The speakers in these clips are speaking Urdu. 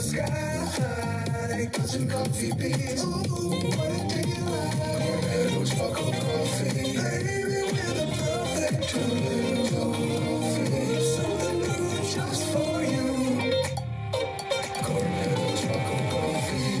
sky, touching coffee beans. Ooh, what a delight. Cornetto's chocolate coffee. Baby, we're the perfect two. Something new just for you. Cornetto's chocolate coffee.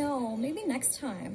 know, maybe next time.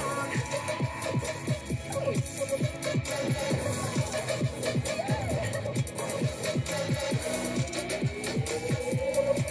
on.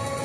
on.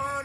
on.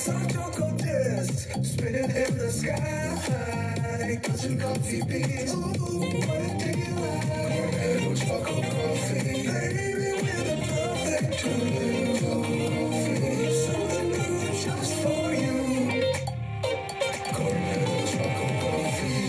Soft chocolate disc, spinning in the sky, touching coffee beans. Ooh, what a delight. Cornetto's chocolate coffee. Baby, we're the perfect two. Something new just for you. Cornetto's chocolate coffee.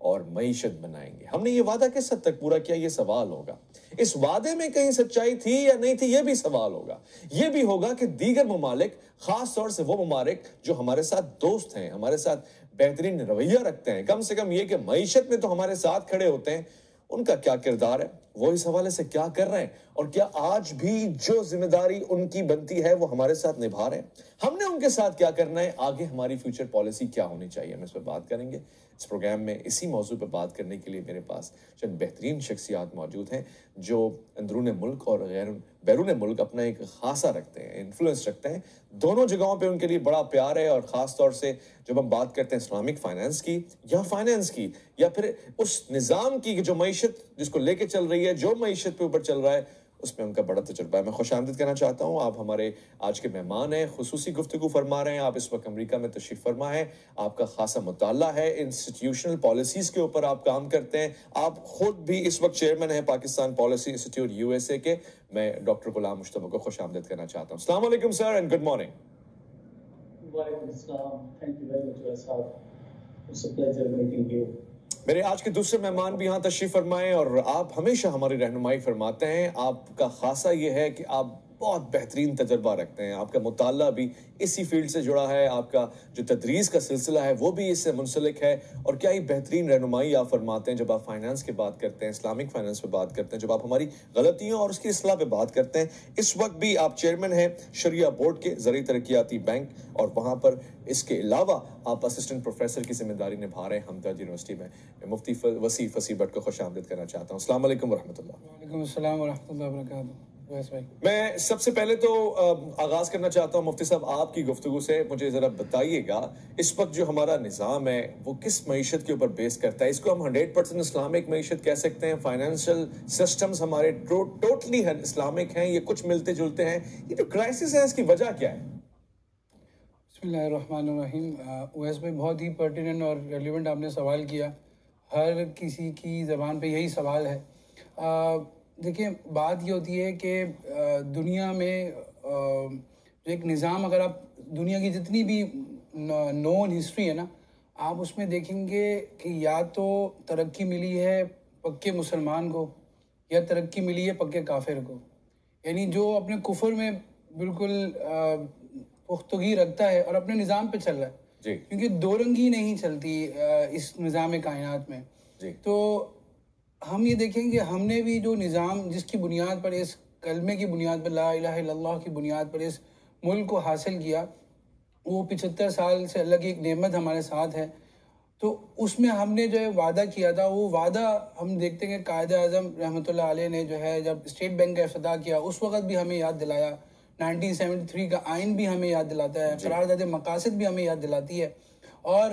اور معیشت بنائیں گے. ہم نے یہ وعدہ کس حد تک پورا کیا, یہ سوال ہوگا. اس وعدے میں کہیں سچائی تھی یا نہیں تھی, یہ بھی سوال ہوگا. یہ بھی ہوگا کہ دیگر ممالک, خاص طور سے وہ ممالک جو ہمارے ساتھ دوست ہیں, ہمارے ساتھ بہترین رویہ رکھتے ہیں, کم سے کم یہ کہ معیشت میں تو ہمارے ساتھ کھڑے ہوتے ہیں, ان کا کیا کردار ہے, وہ اس حوالے سے کیا کر رہے ہیں, اور کیا آج بھی جو ذمہ داری ان کی بنتی ہے وہ ہمارے ساتھ نبھا رہے ہیں. ہم نے ان کے ساتھ کیا کرنا ہے, آگے ہماری فیوچر پالیسی کیا ہونی چاہیے, ہم اس پر بات کریں گے. اس پروگرام میں اسی موضوع پہ بات کرنے کے لیے میرے پاس چند بہترین شخصیات موجود ہیں جو اندرون ملک اور بیرون ملک اپنا ایک خاصہ رکھتے ہیں, انفلوئنس رکھتے ہیں. دونوں جگہوں پہ ان کے لیے بڑا پیار ہے, اور خاص طور سے جب ہم بات کرتے ہیں اسلامک فائنانس کی یا فائنانس کی, یا پھر اس نظام کی جو معیشت جس کو لے کے چل رہی ہے, جو معیشت پہ اوپر چل رہا ہے, اس میں ان کا بڑا تجربہ ہے. میں خوش آمدید کہنا چاہتا ہوں, آپ ہمارے آج کے مہمان ہیں, خصوصی گفتگو فرما رہے ہیں. آپ اس وقت امریکہ میں تشریف فرما ہے, آپ کا خاصا مطالعہ ہے, انسٹیٹیوشنل پالیسیز کے اوپر آپ کام کرتے ہیں. آپ خود بھی اس وقت چیئرمین ہیں پاکستان پالیسی انسٹیٹیوٹ USA کے. میں ڈاکٹر غلام مشتبہ کو خوش آمدید کہنا چاہتا ہوں. السلام علیکم سر اینڈ گڈ مارننگ. وعلیکم السلام. تھینک یو ویری مچ صاحب. It's a pleasure meeting you. میرے آج کے دوسرے مہمان بھی یہاں تشریف فرمائیں, اور آپ ہمیشہ ہماری رہنمائی فرماتے ہیں. آپ کا خاصہ یہ ہے کہ آپ بہت بہترین تجربہ رکھتے ہیں, آپ کا مطالعہ بھی اسی فیلڈ سے جڑا ہے, آپ کا جو تدریس کا سلسلہ ہے وہ بھی اس سے منسلک ہے, اور کیا ہی بہترین رہنمائی آپ فرماتے ہیں جب آپ فائنانس کی بات کرتے ہیں, اسلامک فائنانس پہ بات کرتے ہیں, جب آپ ہماری غلطیوں اور اس کی اصلاح پہ بات کرتے ہیں. اس وقت بھی آپ چیئرمین ہیں شریعہ بورڈ کے زرعی ترقیاتی بینک, اور وہاں پر اس کے علاوہ آپ اسسٹنٹ پروفیسر کی ذمہ داری نبھا رہے ہیں ہمدرد یونیورسٹی میں. مفتی وسیع فصیح بٹ کو خوش آمدید کرنا چاہتا ہوں. السلام علیکم ورحمۃ اللہ. وعلیکم السلام ورحمۃ اللہ وبرکاتہ. میں سب سے پہلے تو آغاز کرنا چاہتا ہوں مفتی صاحب آپ کی گفتگو سے. مجھے ذرا بتائیے گا اس وقت جو ہمارا نظام ہے وہ کس معیشت کے اوپر بیس کرتا ہے؟ اس کو ہم 100% اسلامک معیشت کہہ سکتے ہیں, فائنینشیل سسٹمز ہمارے ٹوٹلی اسلامک ہیں, یہ کچھ ملتے جلتے ہیں, یہ جو کرائسس ہے اس کی وجہ کیا ہے؟ بسم اللہ الرحمن الرحیم. اویس بھائی بہت ہی پرٹیننٹ اور ریلیونٹ آپ نے سوال کیا. ہر کسی کی زبان پہ یہی سوال ہے. دیکھیں بات یہ ہوتی ہے کہ دنیا میں ایک نظام, اگر آپ دنیا کی جتنی بھی نون ہسٹری ہے نا, آپ اس میں دیکھیں گے کہ یا تو ترقی ملی ہے پکے مسلمان کو, یا ترقی ملی ہے پکے کافر کو. یعنی جو اپنے کفر میں بالکل پختگی رکھتا ہے اور اپنے نظام پہ چل رہا ہے, جی, کیونکہ دو رنگی نہیں چلتی اس نظام کائنات میں. جی, تو ہم یہ دیکھیں کہ ہم نے بھی جو نظام جس کی بنیاد پر, اس کلمے کی بنیاد پر, لا الہ الا اللہ کی بنیاد پر اس ملک کو حاصل کیا, وہ 75 سال سے اللہ کی ایک نعمت ہمارے ساتھ ہے. تو اس میں ہم نے جو ہے وعدہ کیا تھا, وہ وعدہ ہم دیکھتے ہیں کہ قائد اعظم رحمۃ اللہ علیہ نے جو ہے جب اسٹیٹ بینک کا افتتاح کیا اس وقت بھی ہمیں یاد دلایا, 1973 کا آئین بھی ہمیں یاد دلاتا ہے, قرارداد مقاصد بھی ہمیں یاد دلاتی ہے, اور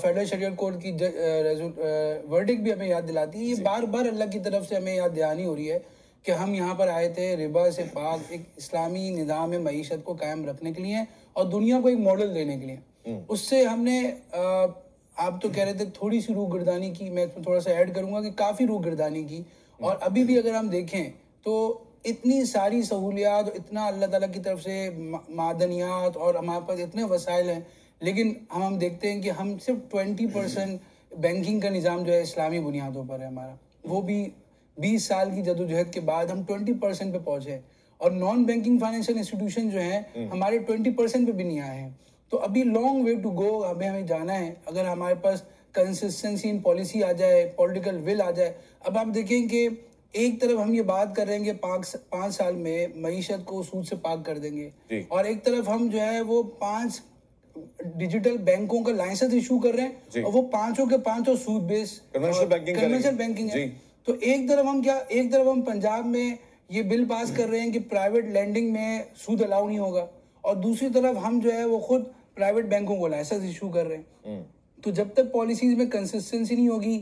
فیڈرل شریعت کورٹ کی ورڈکٹ بھی ہمیں یاد دلاتی ہے. یہ بار بار اللہ کی طرف سے ہمیں یاد دہانی ہو رہی ہے کہ ہم یہاں پر آئے تھے ربا سے پاک ایک اسلامی نظام معیشت کو قائم رکھنے کے لیے اور دنیا کو ایک ماڈل دینے کے لیے. اس سے ہم نے, آپ تو کہہ رہے تھے تھوڑی سی روح گردانی کی, میں تھوڑا سا ایڈ کروں گا کہ کافی روح گردانی کی. اور ابھی بھی اگر ہم دیکھیں تو اتنی ساری سہولیات, اتنا اللہ تعالیٰ کی طرف سے معدنیات, اور ہمارے پاس اتنے وسائل ہیں, لیکن ہم دیکھتے ہیں کہ ہم صرف 20% بینکنگ کا نظام جو ہے اسلامی بنیادوں پر ہے ہمارا, وہ بھی 20 سال کی جدوجہد کے بعد ہم 20% پہ پہنچے ہیں, اور نان بینکنگ فائنینشیل انسٹیٹیوشن جو ہیں ہمارے 20% پہ بھی نہیں آئے ہیں. تو ابھی لانگ وے ٹو گو, ہمیں جانا ہے. اگر ہمارے پاس کنسسٹنسی ان پالیسی آ جائے, پولیٹیکل ول آ جائے. اب آپ دیکھیں کہ ایک طرف ہم یہ بات کر رہے ہیں کہ 5 سال میں معیشت کو سود سے پاک کر دیں گے, اور ایک طرف ہم جو ہے وہ 5 ڈیجیٹل بینکوں کا لائسنس ایشو کر رہے ہیں, اور وہ 5 کے 5 سود بیس کنونشنل بینکنگ ہے. تو ایک طرف ہم پنجاب میں یہ بل پاس کر رہے ہیں کہ پرائیویٹ لینڈنگ میں سود الاؤ نہیں ہوگا, اور دوسری طرف ہم جو ہے وہ خود پرائیویٹ بینکوں کو لائسنس ایشو کر رہے ہیں. تو جب تک پالیسیز میں کنسسٹنسی نہیں ہوگی,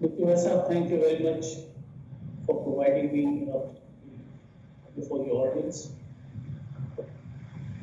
Thank you very much for providing me before the audience.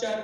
4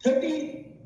$30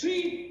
$3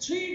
3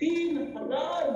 3000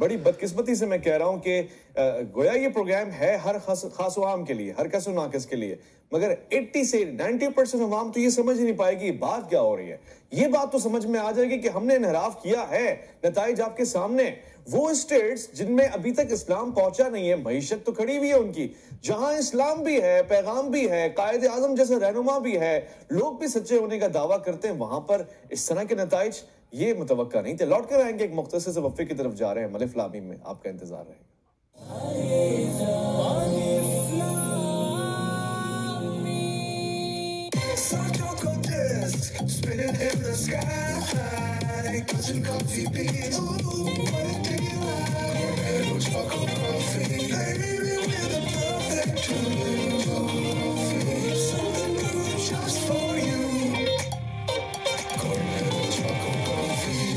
بڑی بدقسمتی سے میں کہہ رہا ہوں کہ گویا یہ پروگرام ہے ہر خاص و عام کے لیے، ہر کس و ناقص کے لیے، مگر 80 سے 90% عوام تو یہ سمجھ نہیں پائے گی بات کیا ہو رہی ہے۔ یہ بات تو سمجھ میں آ جائے گی کہ ہم نے انحراف کیا ہے، نتائج آپ کے سامنے۔ وہ اسٹیٹس جن میں ابھی تک اسلام پہنچا نہیں ہے، معیشت تو کھڑی ہوئی ہے ان کی، جہاں اسلام بھی ہے، پیغام بھی ہے، قائد اعظم جیسا رہنما بھی ہے، لوگ بھی سچے ہونے کا دعویٰ کرتے ہیں، وہاں پر اس طرح کے نتائج یہ متوقع نہیں تھے۔ لوٹ کر آئیں گے ایک مختصر سے وقفے کی طرف جا رہے ہیں، ملف لامیم میں آپ کا انتظار رہے گا۔ Spinning in the sky, touching coffee beans. Ooh, what a delight. Red or chocolate coffee, baby, we're the perfect two. Something new just for you. Cornetto chocolate coffee.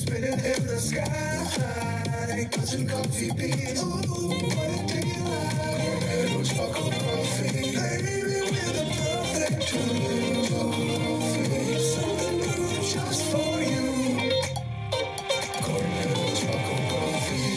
Spinning in the sky, touching coffee beans. Ooh, what a delight. Red or chocolate coffee, baby, we're the perfect two. Something new just for you. Cornetto chocolate coffee.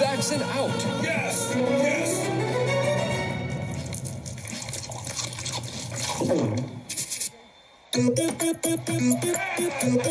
Vaccine out. Yes, yes.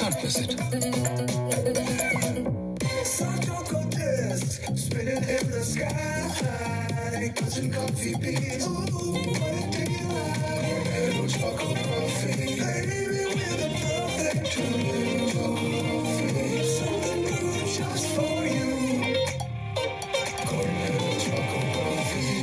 can't miss it. Spinning in the sky, touching coffee beans. Ooh, what a delight. Red or chocolate coffee, baby, we're the perfect two. Something new just for you. Cornetto chocolate coffee.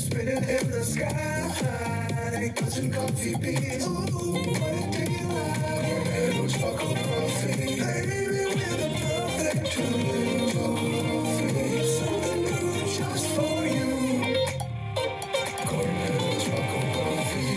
Spinning in the sky, touching coffee beans. Ooh, what a delight. Red or chocolate coffee, baby, we're the perfect two. Something new just for you. Cornetto chocolate coffee.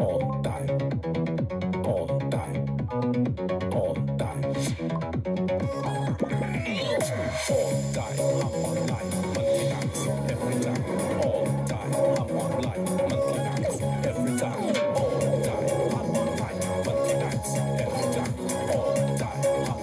All time, all time, all time, all time. I'm online, monthly max every time. All time, I'm online, monthly max every time. All time, I'm online, monthly max every time. All time, I'm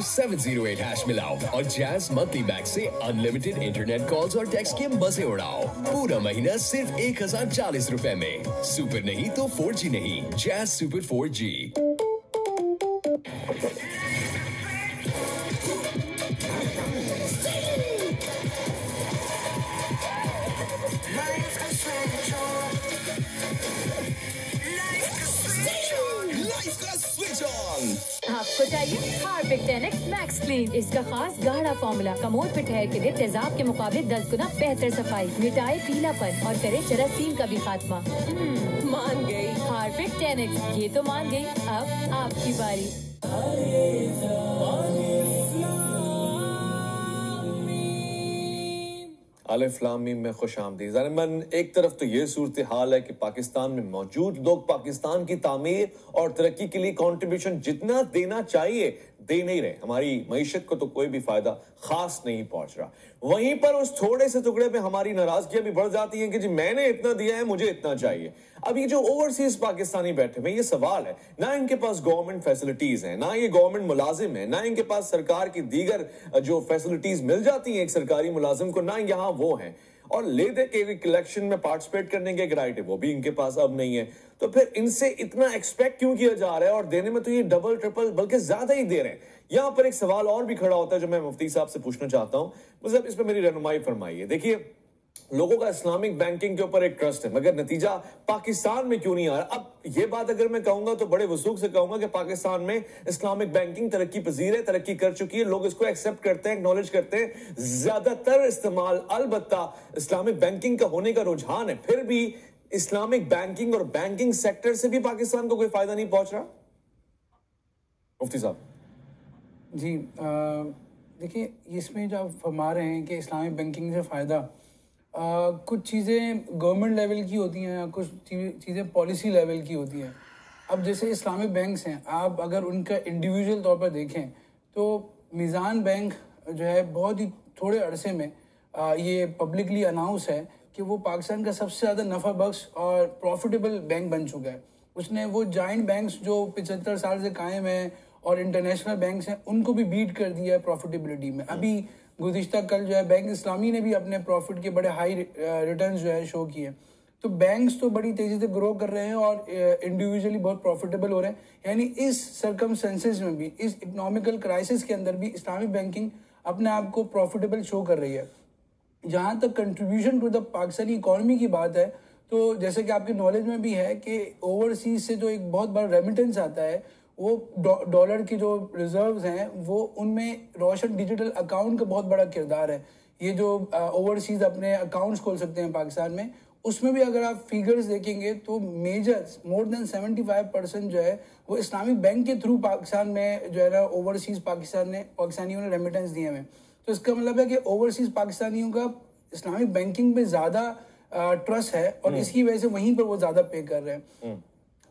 *708# ملاؤ اور جیز منتھلی پیک سے انلمیٹڈ انٹرنیٹ کالز اور ٹیکسٹ کے مزے اڑاؤ. پورا مہینہ صرف 1040 روپے میں. سپر نہیں تو 4G نہیں. جیز سپر 4G. آپ کو چاہیے ہارپک 10X میکس کلین. اس کا خاص گاڑھا فارمولا کمود پہ ٹھہر کے دے تیزاب کے مقابلے 10 گنا بہتر صفائی, مٹائے پیلا پن اور کرے جراثیم کا بھی خاتمہ. مان گئی ہارپک 10X. یہ تو مان گئی. اب آپ کی باری. الف لام میم میں خوش آمدید. ظالماً ایک طرف تو یہ صورتحال ہے کہ پاکستان میں موجود لوگ پاکستان کی تعمیر اور ترقی کے لیے کنٹریبیوشن جتنا دینا چاہیے دے نہیں رہے. ہماری معیشت کو تو کوئی بھی فائدہ خاص نہیں پہنچ رہا. وہیں پر اس تھوڑے سے ٹکڑے پہ ہماری ناراضگیاں بھی بڑھ جاتی ہیں کہ جی میں نے اتنا دیا ہے, مجھے اتنا چاہیے. اب یہ جو اوورسیز پاکستانی بیٹھے ہوئے, یہ سوال ہے, نہ ان کے پاس گورنمنٹ فیسلٹیز ہیں, نہ یہ گورنمنٹ ملازم ہیں, نہ ان کے پاس سرکار کی دیگر جو فیسلٹیز مل جاتی ہیں ایک سرکاری ملازم کو, نہ یہاں وہ ہیں. اور لے دے کے الیکشن میں پارٹیسپیٹ کرنے کے ایک رائٹ ہے وہ بھی ان کے پاس اب نہیں ہے. تو پھر ان سے اتنا ایکسپیکٹ کیوں کیا جا رہا ہے, اور دینے میں تو یہ ڈبل ٹرپل بلکہ زیادہ ہی دے رہے ہیں. یہاں پر ایک سوال اور بھی کھڑا ہوتا ہے جو میں مفتی صاحب سے پوچھنا چاہتا ہوں. مطلب اس پہ میری رہنمائی فرمائیے. دیکھیے, لوگوں کا اسلامک بینکنگ کے اوپر ایک ٹرسٹ ہے, مگر نتیجہ پاکستان میں کیوں نہیں آ رہا؟ اب یہ بات اگر میں کہوں گا تو بڑے وثوق سے کہوں گا کہ پاکستان میں اسلامک بینکنگ ترقی پذیر ہے, ترقی کر چکی ہے, لوگ اس کو ایکسپٹ کرتے ہیں, اکنالج کرتے ہیں. زیادہ تر استعمال البتہ اسلامک بینکنگ کا ہونے کا رجحان ہے. پھر بھی اسلامک بینکنگ اور بینکنگ سیکٹر سے بھی پاکستان کو کوئی فائدہ نہیں پہنچ رہا. مفتی صاحب جی دیکھیں, اس میں جو آپ فرما رہے ہیں کہ اسلامک بینکنگ سے فائدہ, کچھ چیزیں گورنمنٹ لیول کی ہوتی ہیں, کچھ چیزیں پالیسی لیول کی ہوتی ہیں. اب جیسے اسلامک بینکس ہیں, آپ اگر ان کا انڈیویجول طور پر دیکھیں تو میزان بینک جو ہے بہت ہی تھوڑے عرصے میں یہ پبلکلی اناؤنس ہے کہ وہ پاکستان کا سب سے زیادہ نفع بخش اور پروفیٹیبل بینک بن چکا ہے. اس نے وہ جائنٹ بینکس جو 75 سال سے قائم ہیں اور انٹرنیشنل بینکس ہیں ان کو بھی بیٹ کر دیا ہے پروفیٹیبلٹی میں. ابھی گزشتہ کل جو ہے بینک اسلامی نے بھی اپنے پروفٹ کے بڑے ہائی ریٹرنز جو ہے شو کیے. تو بینکس تو بڑی تیزی سے گرو کر رہے ہیں اور انڈیویجولی بہت پروفیٹیبل ہو رہے ہیں. یعنی اس سرکمسٹنسز میں بھی, اس اکنامکل کرائسس کے اندر بھی اسلامک بینکنگ اپنے آپ کو پروفیٹیبل شو کر رہی ہے. جہاں تک contribution to the Pakistani economy کی بات ہے تو جیسے کہ آپ کے نالج میں بھی ہے کہ اوورسیز سے جو ایک بہت بڑا ریمیٹنس آتا ہے وہ ڈالر کی جو ریزروز ہیں وہ ان میں روشن ڈیجیٹل اکاؤنٹ کا بہت بڑا کردار ہے. یہ جو اوورسیز اپنے اکاؤنٹس کھول سکتے ہیں پاکستان میں, اس میں بھی اگر آپ فیگرز دیکھیں گے تو میجر مور دین 75% جو ہے وہ اسلامک بینک کے تھرو پاکستان میں جو ہے نا اوورسیز پاکستانیوں نے ریمیٹنس دیے ہوئے. تو اس کا مطلب ہے کہ اوورسیز پاکستانیوں کا اسلامک بینکنگ پہ زیادہ ٹرسٹ ہے اور اس کی وجہ سے وہیں پر وہ زیادہ پے کر رہے ہیں.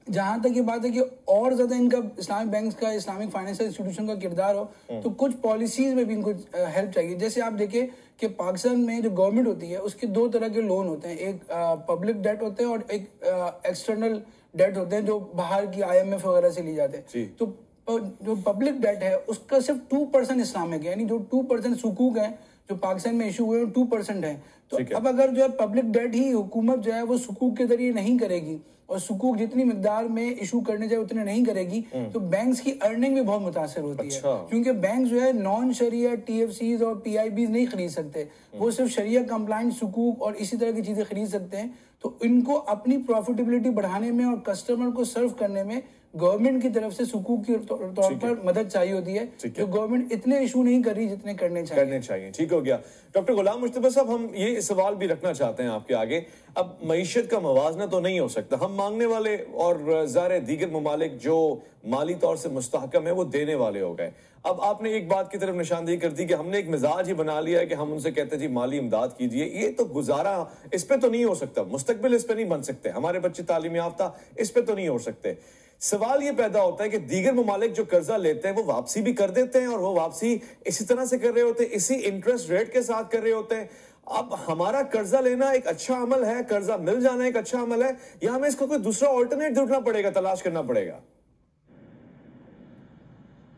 جہاں تک یہ بات ہے کہ اور زیادہ ان کا اسلامک بینکس کا, اسلامک فائنینشیل انسٹیٹیوشن کا کردار ہو تو کچھ پالیسیز میں بھی ان کو ہیلپ چاہیے. جیسے آپ دیکھیں کہ پاکستان میں جو گورنمنٹ ہوتی ہے اس کے دو طرح کے لون ہوتے ہیں, ایک پبلک ڈیٹ ہوتے ہیں اور ایک ایکسٹرنل ڈیٹ ہوتے ہیں جو باہر کی IMF وغیرہ سے لی جاتے ہیں. تو جو پبلک ڈیٹ ہے اس کا صرف 2% اسلامک ہے, یعنی جو 2% سکوک ہیں جو پاکستان میں ایشو ہوئے ہیں 2% ہیں. تو اب اگر جو ہے پبلک ڈیٹ ہی حکومت جو ہے وہ سکوک کے ذریعے نہیں کرے گی اور سکوک جتنی مقدار میں ایشو کرنے جائے اتنے نہیں کرے گی تو بینکس کی ارننگ بھی بہت متاثر ہوتی ہے. کیونکہ بینک جو ہے نان شریعہ TFCs اور PIBs نہیں خرید سکتے, وہ صرف شریعہ کمپلائنٹ سکوک اور اسی طرح کی چیزیں خرید سکتے ہیں. تو ان کو اپنی پروفیٹیبلٹی بڑھانے میں اور کسٹمر کو سرو کرنے میں گورنمنٹ کی طرف سے سکوک کے طور پر مدد چاہیے ہوتی ہے, جو گورنمنٹ اتنے ایشو نہیں کر رہی جتنے کرنے چاہیے. ٹھیک ہو گیا. ڈاکٹر غلام مجتبیٰ صاحب, ہم یہ سوال بھی رکھنا چاہتے ہیں آپ کے آگے. اب معیشت کا موازنہ تو نہیں ہو سکتا, ہم مانگنے والے اور ظاہر دیگر ممالک جو مالی طور سے مستحکم ہے وہ دینے والے ہو گئے. اب آپ نے ایک بات کی طرف نشاندہی کر دی کہ ہم نے ایک مزاج ہی بنا لیا ہے کہ ہم ان سے کہتے ہیں جی مالی امداد کیجئے. یہ تو گزارا اس پہ تو نہیں ہو سکتا, مستقبل اس پہ نہیں بن سکتے, ہمارے بچے تعلیم یافتہ اس پہ تو نہیں ہو سکتے. سوال یہ پیدا ہوتا ہے کہ دیگر ممالک جو قرضہ لیتے ہیں وہ واپسی بھی کر دیتے ہیں اور وہ واپسی اسی طرح سے کر رہے ہوتے ہیں, اسی انٹرسٹ ریٹ کے ساتھ کر رہے ہوتے ہیں. اب ہمارا قرضہ لینا ایک اچھا عمل ہے, قرضہ مل جانا ایک اچھا عمل ہے, یا ہمیں اس کو کوئی دوسرا آلٹرنیٹ ڈھونڈنا پڑے گا, تلاش کرنا پڑے گا؟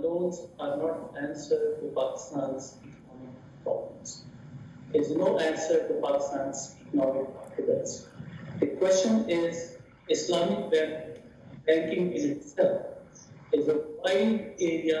loans are not answer to Pakistan's economic problems. There is no answer to Pakistan's economic problems. The question is, Islamic banking in itself is a wide area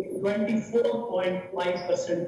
24.5%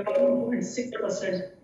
7.6%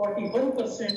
41%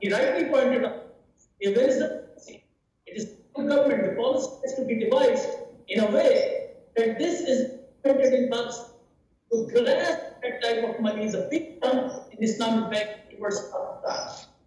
He rightly pointed out, where is the policy? It is the government. The policy has to be devised in a way that this is implemented in Pakistan. To grasp that type of money is a big jump in Islamic banking towards Pakistan.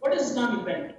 What is Islamic banking?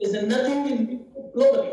is a nothing in globally.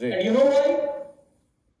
And you know why?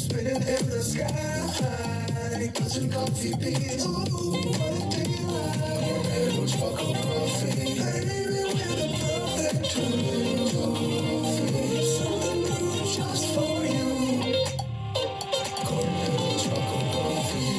Spinning in the sky, touching coffee beans. Ooh, what a delight! Hello, chocolate coffee, baby, with a perfect coffee, something new just for you. Chocolate coffee.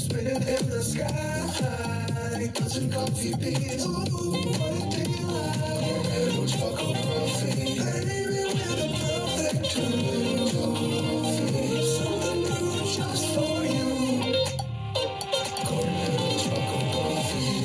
Spinning in the sky, touching coffee beans. Ooh, what a delight. Hello, chocolate coffee. Baby, we're the perfect coffee. Something new just for you. Cornetto chocolate coffee.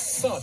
7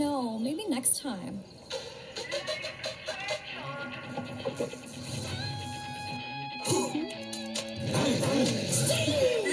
know, maybe next time.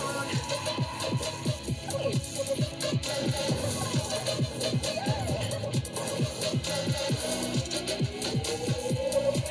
on.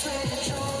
switch on.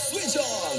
switch on.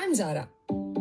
I'm Zara.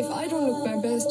If I don't look my best,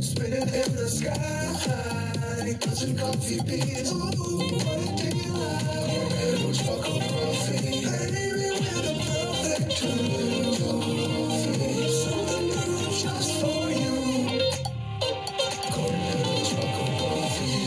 Spinning in the sky, touching coffee beans. Ooh, what a delight. Hello, chocolate coffee. Baby, we're the perfect coffee. Something new just for you. Cornetto chocolate coffee.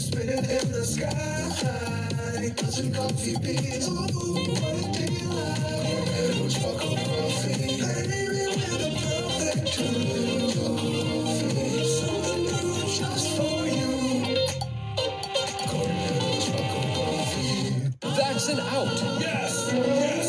Spinning in the sky, touching coffee beans. Ooh, what a delight. Hello, chocolate coffee. Baby, we're the perfect coffee. Something new just for you. Cornetto chocolate coffee. That's an out. Yes, yes.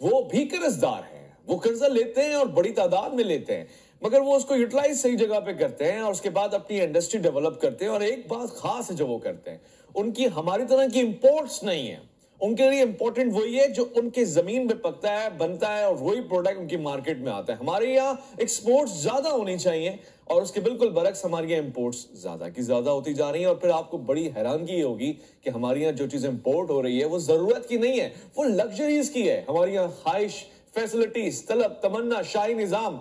وہ بھی قرضدار ہیں, وہ قرضہ لیتے ہیں اور بڑی تعداد میں لیتے ہیں, مگر وہ اس کو یوٹیلائز صحیح جگہ پہ کرتے ہیں اور اس کے بعد اپنی انڈسٹری ڈیولپ کرتے ہیں. اور ایک بات خاص ہے جو وہ کرتے ہیں, ان کی ہماری طرح کی امپورٹس نہیں ہیں. ان کے لیے امپورٹنٹ وہی ہے جو ان کے زمین پہ پکتا ہے, بنتا ہے, اور وہی پروڈکٹ ان کی مارکیٹ میں آتا ہے. ہمارے یہاں ایکسپورٹس زیادہ ہونی چاہیے اور اس کے بالکل برعکس ہمارے یہاں امپورٹس زیادہ کی زیادہ ہوتی جا رہی ہیں. اور پھر آپ کو بڑی حیرانگی یہ ہوگی کہ ہمارے یہاں جو چیزیں امپورٹ ہو رہی ہے وہ ضرورت کی نہیں ہے, وہ لگژریز کی ہے. ہمارے یہاں خواہش, فیسلٹیز, طلب, تمنا, شاہی نظام,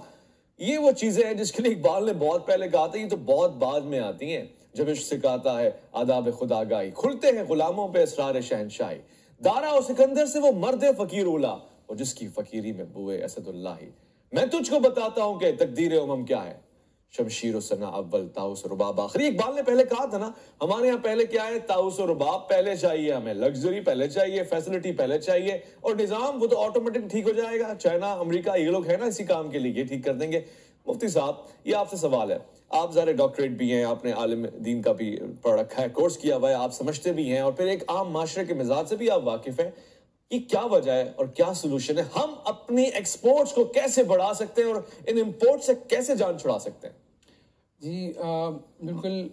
یہ وہ چیزیں ہیں جس کے لیے اقبال نے بہت پہلے کہا تھا, یہ تو بہت بعد میں آتی ہیں. جب عشق سکھاتا ہے آداب خداگاہی, کھلتے ہیں غلاموں پہ اسرار شہنشاہی. دارا و سکندر سے وہ مرد فقیر اولا, اور جس کی فقیری میں بوئے اسد اللہ ہی. میں تجھ کو بتاتا ہوں کہ تقدیر امم کیا ہے, شمشیر و ثنا اول, طاؤس و رباب آخری. اقبال نے پہلے کہا تھا نا, ہمارے یہاں پہلے کیا ہے, طاؤس و رباب پہلے چاہیے, ہمیں لگژری پہلے چاہیے, فیسلٹی پہلے چاہیے, اور نظام وہ تو آٹومیٹک ٹھیک ہو جائے گا. چائنا, امریکہ, یہ لوگ ہیں نا اسی کام کے لیے, یہ ٹھیک کر دیں گے. مفتی صاحب, یہ آپ سے سوال ہے, آپ ظاہر ڈاکٹریٹ بھی ہیں, آپ نے عالم دین کا بھی پڑھ رکھا ہے, کورس کیا ہوا ہے, آپ سمجھتے بھی ہیں, اور پھر ایک عام معاشرے کے مزاج سے بھی آپ واقف ہیں. یہ کیا وجہ ہے اور کیا سولوشن ہے؟ ہم اپنی ایکسپورٹس کو کیسے بڑھا سکتے ہیں اور ان امپورٹ سے کیسے جان چھڑا سکتے ہیں؟ جی بالکل,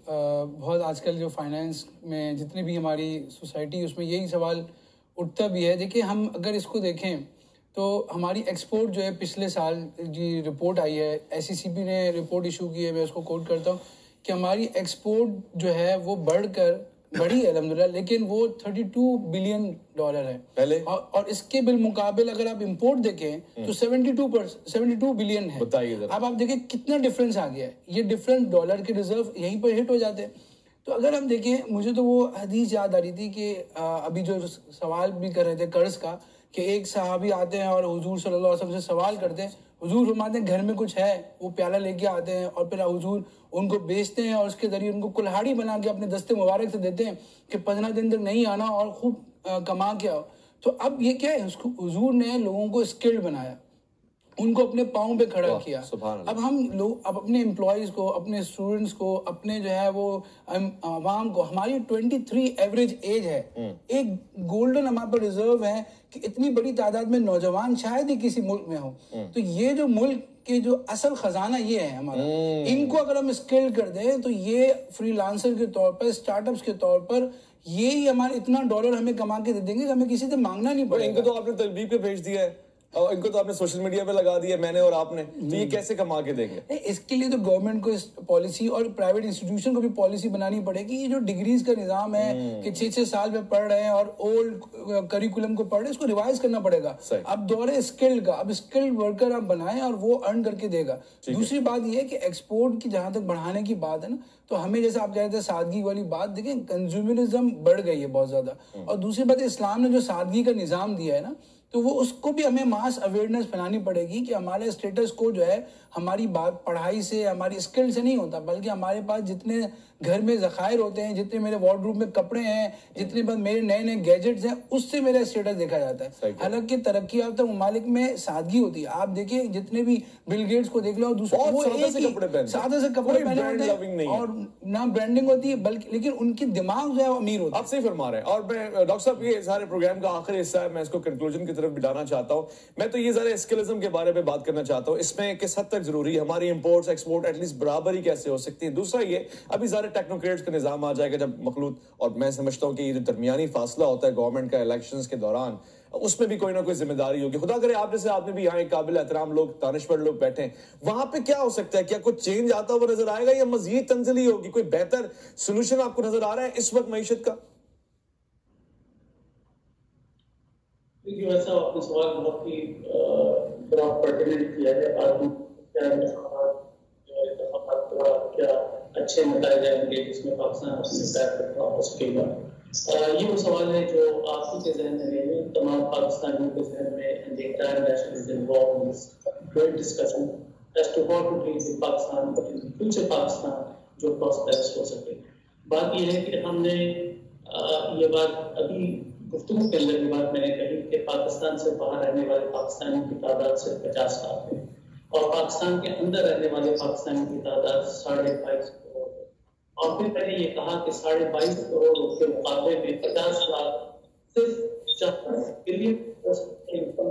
بہت آج کل جو فائنانس میں جتنی بھی ہماری سوسائٹی, اس میں یہی سوال اٹھتا بھی ہے. دیکھیں, ہم اگر اس کو دیکھیں تو ہماری ایکسپورٹ جو ہے پچھلے سال جی رپورٹ آئی ہے, ایس ای سی پی نے رپورٹ ایشو کی ہے, میں اس کو کوٹ کرتا ہوں کہ ہماری ایکسپورٹ جو ہے وہ بڑھی ہے الحمدللہ, لیکن وہ $32 بلین ہے پہلے, اور اس کے بالمقابل اگر آپ امپورٹ دیکھیں تو 72 بلین ہے. اب آپ دیکھیں کتنا ڈفرنس آ گیا ہے. یہ ڈفرنس ڈالر کے ریزرو یہیں پر ہٹ ہو جاتے ہیں. تو اگر ہم دیکھیں, مجھے تو وہ حدیث یاد آ رہی تھی کہ ابھی جو سوال بھی کر رہے تھے قرض کا, کہ ایک صحابی آتے ہیں اور حضور صلی اللہ علیہ وسلم سے سوال کرتے ہیں, حضور فرماتے ہیں گھر میں کچھ ہے, وہ پیالہ لے کے آتے ہیں اور پھر حضور ان کو بیچتے ہیں اور اس کے ذریعے ان کو کلہاڑی بنا کے اپنے دستے مبارک سے دیتے ہیں کہ 15 دن تک نہیں آنا اور خوب کما کے آؤ. تو اب یہ کیا ہے, حضور نے لوگوں کو اسکلڈ بنایا, ان کو اپنے پاؤں پہ کھڑا کیا. اب ہم لوگ اب اپنے امپلائیز کو, اپنے اسٹوڈنٹس کو, اپنے جو ہے وہ عوام کو, ہماری 23 ایوریج ایج ہے, ایک گولڈن ہمارے پر ریزرو ہے کہ اتنی بڑی تعداد میں نوجوان شاید ہی کسی ملک میں ہو. تو یہ جو ملک کے جو اصل خزانہ یہ ہے ہمارا, ان کو اگر ہم اسکل کر دیں تو یہ فری لانسر کے طور پر, اسٹارٹ اپس کے طور پر, یہی ہمارے اتنا ڈالر ہمیں کما کے دے دیں گے کہ ہمیں کسی سے مانگنا نہیں پڑے گا. ان کو تو آپ نے تربیت پہ بھیج دیا ہے, اور ان کو تو آپ نے سوشل میڈیا پہ لگا دیا, میں نے اور آپ نے, تو یہ کیسے کما کے دیں گے؟ اس کے لیے تو گورنمنٹ کو پالیسی اور پرائیویٹ انسٹیٹیوشن کو بھی پالیسی بنانی پڑے گی. یہ جو ڈگریز کا نظام ہے کہ 6 سال میں پڑھ رہے ہیں اور اولڈ کریکولم کو پڑھ رہے ہیں, اس کو ریوائز کرنا پڑے گا. اب دور ہے اسکل کا, اب اسکل ورکر آپ بنائیں اور وہ ارن کر کے دے گا. دوسری بات یہ ہے کہ ایکسپورٹ کی جہاں تک بڑھانے کی بات ہے نا, تو ہمیں جیسے آپ کہہ رہے تھے سادگی والی بات, دیکھیں کنزیومرزم بڑھ گئی ہے بہت زیادہ. اور دوسری بات, اسلام نے جو سادگی کا نظام دیا ہے نا, تو وہ اس کو بھی ہمیں ماس اویئرنیس پھیلانی پڑے گی کہ ہمارے اسٹیٹس کو جو ہے ہماری بات پڑھائی سے, ہماری اسکل سے نہیں ہوتا, بلکہ ہمارے پاس جتنے گھر میں ذخائر ہوتے ہیں, جتنے میرے وارڈ روم میں کپڑے ہیں, جتنے بعد میرے نئے نئے گیجٹس ہیں, اس سے میرا اسٹیٹس دیکھا جاتا ہے. حالانکہ ترقی یافتہ ممالک میں سادگی ہوتی ہے. آپ دیکھیں جتنے بھی بل گیٹس کو دیکھ لو, دوسرے وہ سادہ سے کپڑے پہنے ہوتے ہیں اور نہ برانڈنگ ہوتی ہے, بلکہ لیکن ان کی دماغ جو ہے وہ امیر ہوتا ہے. آپ صحیح فرما رہے ہیں. اور میں ڈاکٹر صاحب, یہ سارے پروگرام کا آخری حصہ ہے, میں اس کو کنکلوژن کی طرف بٹھانا چاہتا ہوں. میں تو یہ ذرا اسکلزم کے بارے میں بات کرنا چاہتا ہوں, اس میں کس حد تک ضروری ہے ہماری امپورٹس ایکسپورٹ ایٹ لیسٹ برابری کیسے ہو سکتی ہے. دوسرا یہ, ابھی ذرا ٹیکنوکریٹس کا نظام آ جائے گا جب مخلوط, اور میں سمجھتا ہوں کہ یہ جو درمیانی فاصلہ ہوتا ہے گورنمنٹ کا الیکشنز کے دوران, اس میں بھی کوئی نہ کوئی ذمہ داری ہوگی. خدا کرے آپ جیسے آدمی بھی یہاں ایک قابل احترام لوگ, دانشور لوگ بیٹھے ہیں, وہاں پہ کیا ہو سکتا ہے؟ کیا کوئی چینج آتا ہوا نظر آئے گا یا مزید تنزلی ہوگی؟ کوئی بہتر سولوشن آپ کو نظر آ رہا ہے اس وقت معیشت کا؟ ویسا آپ نے سوال بہت ہی بڑا پرٹیننٹ کیا ہے. آدمی کیا اچھے نتائج آئیں گے جس میں پاکستان ہو سکے گا, یہ وہ سوال ہے جو آپ ہی کے ذہن میں نہیں ہے, تمام پاکستانیوں کے ذہن میں. and the entire nation is involved in this great discussion as to what to do in Pakistan, but in the future Pakistan جو prospects ہو سکے. بات یہ ہے کہ ہم نے یہ بات ابھی گفتگو کے اندر یہ بات میں نے کہی کہ پاکستان سے باہر رہنے والے پاکستانیوں کی تعداد صرف 50 لاکھ ہے, اور پاکستان کے اندر رہنے والے پاکستانیوں کی تعداد 2.5 کروڑ ہے. اور پھر میں نے یہ کہا کہ 22.5 کروڑ کے مقابلے میں 50 لاکھ صرف 4 billion income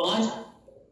5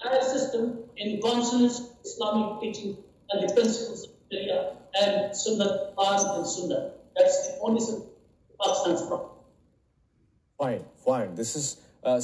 entire system in consonance with Islamic teaching and the principles of Sharia and Sunnah, Quran and Sunnah. That's the only Pakistan's problem. Fine. This is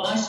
5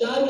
4